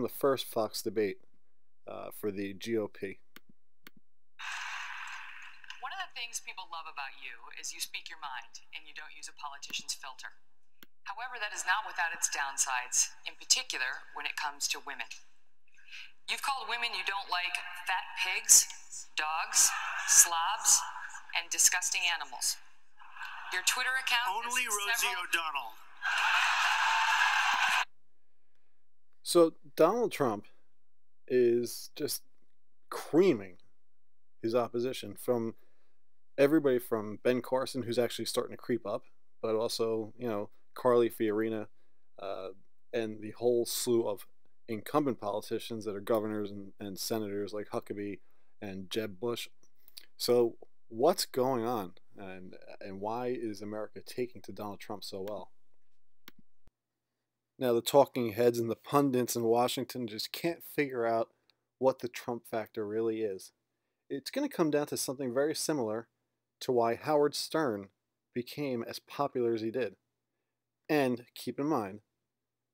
The first Fox debate for the GOP. One of the things people love about you is you speak your mind and you don't use a politician's filter. However, that is not without its downsides, in particular when it comes to women. You've called women you don't like fat pigs, dogs, slobs, and disgusting animals. Your Twitter account Only Rosie O'Donnell. So Donald Trump is just creaming his opposition from everybody from Ben Carson, who's actually starting to creep up, but also, Carly Fiorina, and the whole slew of incumbent politicians that are governors and senators like Huckabee and Jeb Bush. So what's going on, and why is America taking to Donald Trump so well? Now, the talking heads and the pundits in Washington just can't figure out what the Trump factor really is. It's going to come down to something very similar to why Howard Stern became as popular as he did. And keep in mind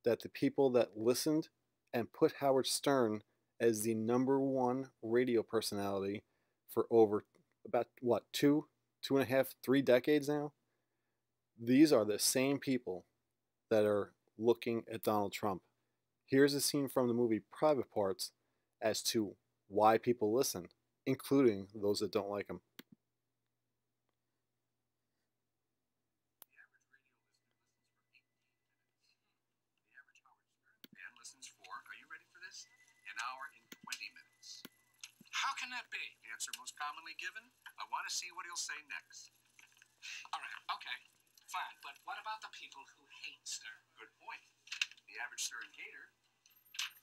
that the people that listened and put Howard Stern as the #1 radio personality for over about, what, 2.5, 3 decades now? These are the same people that are looking at Donald Trump. Here's a scene from the movie Private Parts as to why people listen, including those that don't like him. The average Howard Stern fan listens for, are you ready for this? An hour and 20 minutes. How can that be? Answer most commonly given, I want to see what he'll say next. All right, okay, fine. But what about the people who hate Stern? Good point. The average Stern hater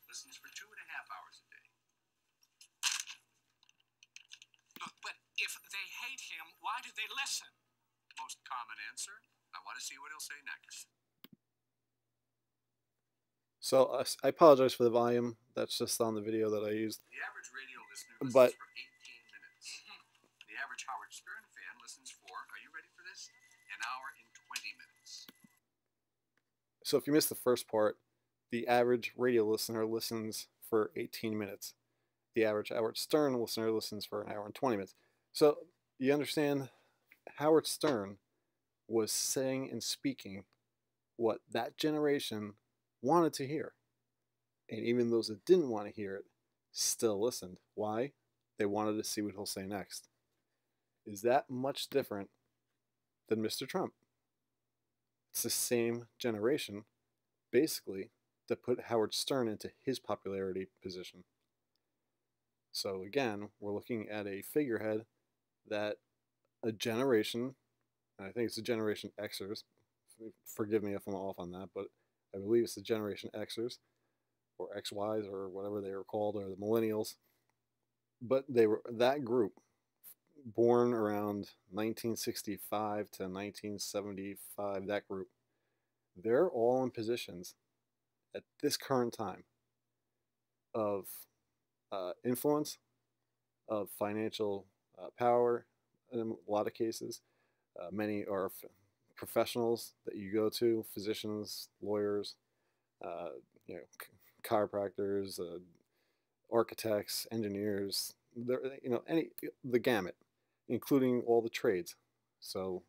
listens for 2.5 hours a day. But if they hate him, why do they listen? Most common answer, I want to see what he'll say next. So I apologize for the volume. That's just on the video that I used. The average radio listener listens But for 18 minutes. The average Howard Stern fan listens for, are you ready for this? An hour and 20 minutes. so if you missed the first part, the average radio listener listens for 18 minutes. The average Howard Stern listener listens for an hour and 20 minutes. So you understand, Howard Stern was saying and speaking what that generation wanted to hear. And even those that didn't want to hear it still listened. Why? They wanted to see what he'll say next. Is that much different than Mr. Trump? It's the same generation, basically, that put Howard Stern into his popularity position. So again, we're looking at a figurehead that a generation, and I think it's the Generation Xers, forgive me if I'm off on that, but I believe it's the Generation Xers, or XYs, or whatever they were called, or the Millennials. But they were that group, born around 1965 to 1975, that group, they're all in positions at this current time of influence, of financial power in a lot of cases. Many are professionals that you go to, physicians, lawyers, uh, chiropractors, architects, engineers, the gamut, including all the trades. So,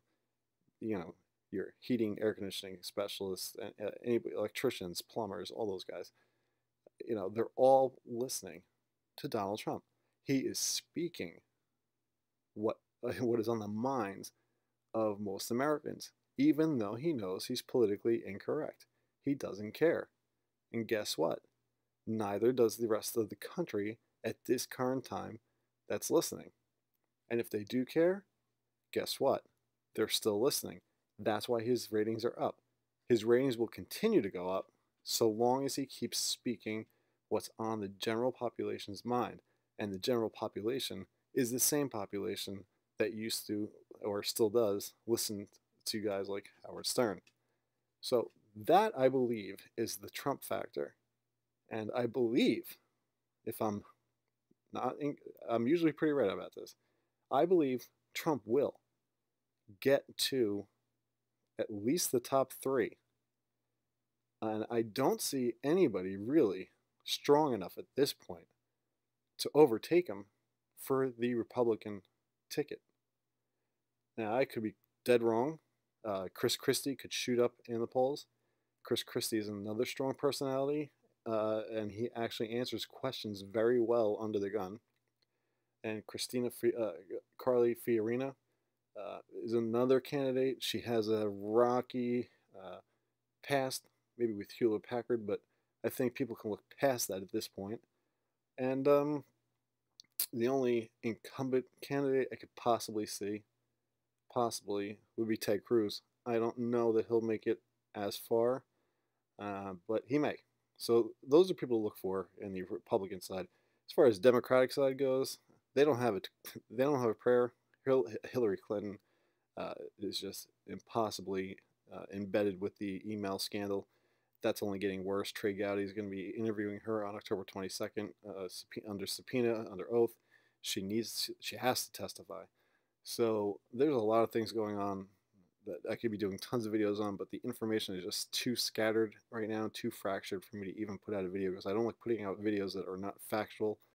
your heating, air conditioning specialists, anybody, electricians, plumbers, all those guys, they're all listening to Donald Trump. He is speaking what is on the minds of most Americans, even though he knows he's politically incorrect. He doesn't care. And guess what? Neither does the rest of the country at this current time that's listening. And if they do care, guess what? They're still listening. That's why his ratings are up. His ratings will continue to go up so long as he keeps speaking what's on the general population's mind. And the general population is the same population that used to, or still does, listen to guys like Howard Stern. So that, I believe, is the Trump factor. And I believe, if I'm not, I'm usually pretty right about this, I believe Trump will get to at least the top 3. And I don't see anybody really strong enough at this point to overtake him for the Republican ticket. Now, I could be dead wrong. Chris Christie could shoot up in the polls. Chris Christie is another strong personality, and he actually answers questions very well under the gun. And Carly Fiorina is another candidate. She has a rocky past, maybe with Hewlett Packard, but I think people can look past that at this point. And the only incumbent candidate I could possibly see, would be Ted Cruz. I don't know that he'll make it as far, but he may. So those are people to look for in the Republican side. As far as Democratic side goes, they don't have it. They don't have a prayer. Hillary Clinton is just impossibly embedded with the email scandal. That's only getting worse. Trey Gowdy is going to be interviewing her on October 22nd under subpoena, under oath. She has to testify. So there's a lot of things going on that I could be doing tons of videos on, but the information is just too scattered right now, too fractured for me to even put out a video, because I don't like putting out videos that are not factual